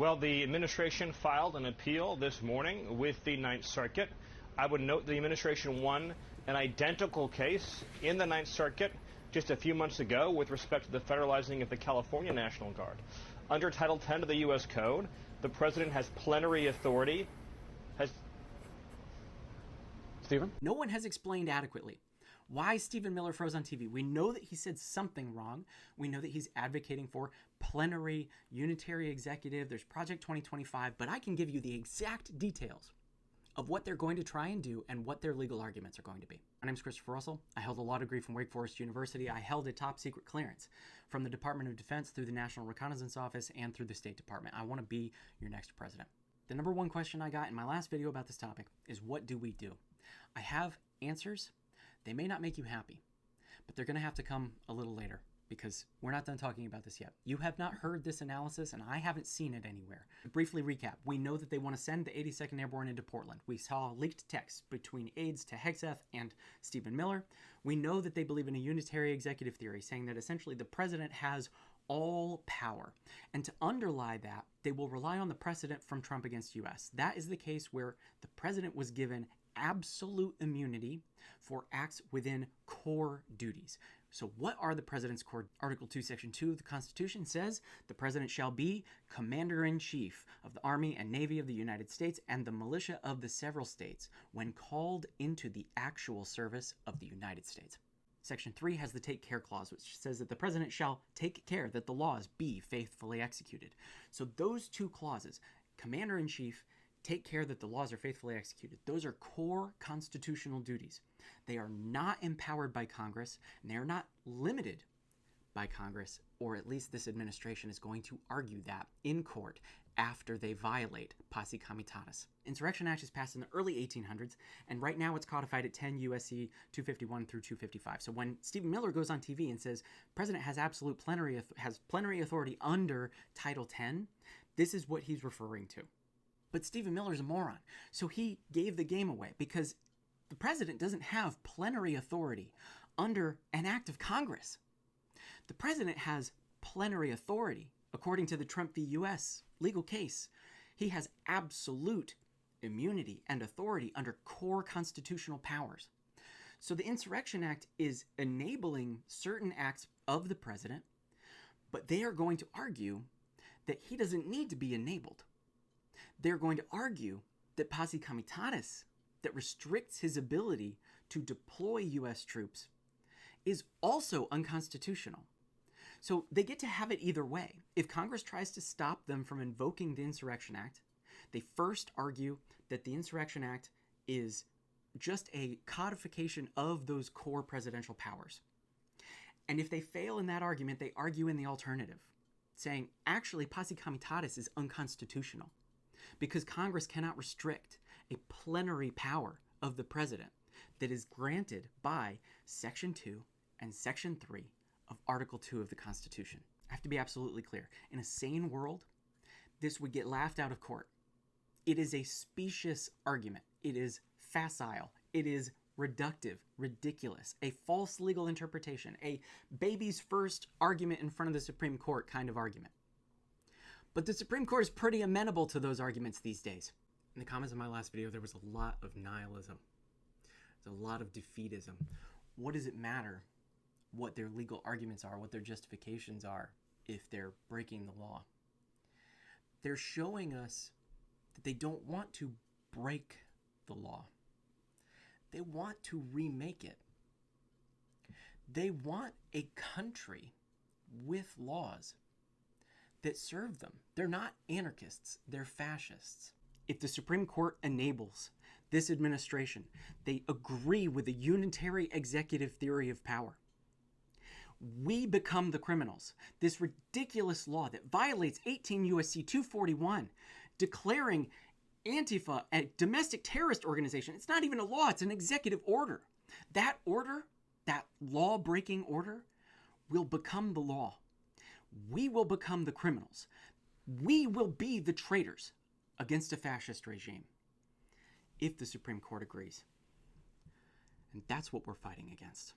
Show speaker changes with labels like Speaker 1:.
Speaker 1: Well, the administration filed an appeal this morning with the Ninth Circuit. I would note the administration won an identical case in the Ninth Circuit just a few months ago with respect to the federalizing of the California National Guard. Under Title 10 of the U.S. Code, the president has plenary authority.
Speaker 2: Stephen? No one has explained adequately why Stephen Miller froze on TV. We know that he said something wrong. We know that he's advocating for plenary, unitary executive. There's Project 2025, but I can give you the exact details of what they're going to try and do and what their legal arguments are going to be. My name is Christopher Russell. I held a law degree from Wake Forest University. I held a top secret clearance from the Department of Defense through the National Reconnaissance Office and through the State Department. I want to be your next president. The number one question I got in my last video about this topic is, what do we do? I have answers. They may not make you happy, but they're going to have to come a little later because we're not done talking about this yet. You have not heard this analysis, and I haven't seen it anywhere. To briefly recap, we know that they want to send the 82nd Airborne into Portland. We saw leaked texts between aides to Hegseth and Stephen Miller. We know that they believe in a unitary executive theory, saying that essentially the president has all power. And to underlie that, they will rely on the precedent from Trump against U.S. That is the case where the president was given absolute immunity for acts within core duties. So what are the president's core? Article 2, Section 2 of the Constitution says the president shall be Commander-in-Chief of the Army and Navy of the United States and the militia of the several states when called into the actual service of the United States. Section 3 has the Take Care Clause, which says that the president shall take care that the laws be faithfully executed. So those two clauses, Commander-in-Chief, take care that the laws are faithfully executed. Those are core constitutional duties. They are not empowered by Congress, and they are not limited by Congress, or at least this administration is going to argue that in court after they violate Posse Comitatus. Insurrection Act is passed in the early 1800s, and right now it's codified at 10 U.S.C. 251 through 255. So when Stephen Miller goes on TV and says president has absolute plenary authority under Title 10, this is what he's referring to. But Stephen Miller's a moron, so he gave the game away because the president doesn't have plenary authority under an act of Congress. The president has plenary authority according to the Trump v. U.S. legal case. He has absolute immunity and authority under core constitutional powers. So the Insurrection Act is enabling certain acts of the president, but they are going to argue that he doesn't need to be enabled. They're going to argue that Posse Comitatus, that restricts his ability to deploy U.S. troops, is also unconstitutional. So they get to have it either way. If Congress tries to stop them from invoking the Insurrection Act, they first argue that the Insurrection Act is just a codification of those core presidential powers. And if they fail in that argument, they argue in the alternative, saying, actually, Posse Comitatus is unconstitutional, because Congress cannot restrict a plenary power of the president that is granted by Section 2 and Section 3 of Article 2 of the Constitution. I have to be absolutely clear. In a sane world, this would get laughed out of court. It is a specious argument. It is facile. It is reductive, ridiculous, a false legal interpretation, a baby's first argument in front of the Supreme Court kind of argument. But the Supreme Court is pretty amenable to those arguments these days. In the comments of my last video, there was a lot of nihilism. There's a lot of defeatism. What does it matter what their legal arguments are, what their justifications are, if they're breaking the law? They're showing us that they don't want to break the law. They want to remake it. They want a country with laws that serve them. They're not anarchists, they're fascists. If the Supreme Court enables this administration, they agree with the unitary executive theory of power, we become the criminals. This ridiculous law that violates 18 U.S.C. 241, declaring Antifa a domestic terrorist organization. It's not even a law, it's an executive order. That order, that law-breaking order, will become the law. We will become the criminals. We will be the traitors against a fascist regime if the Supreme Court agrees. And that's what we're fighting against.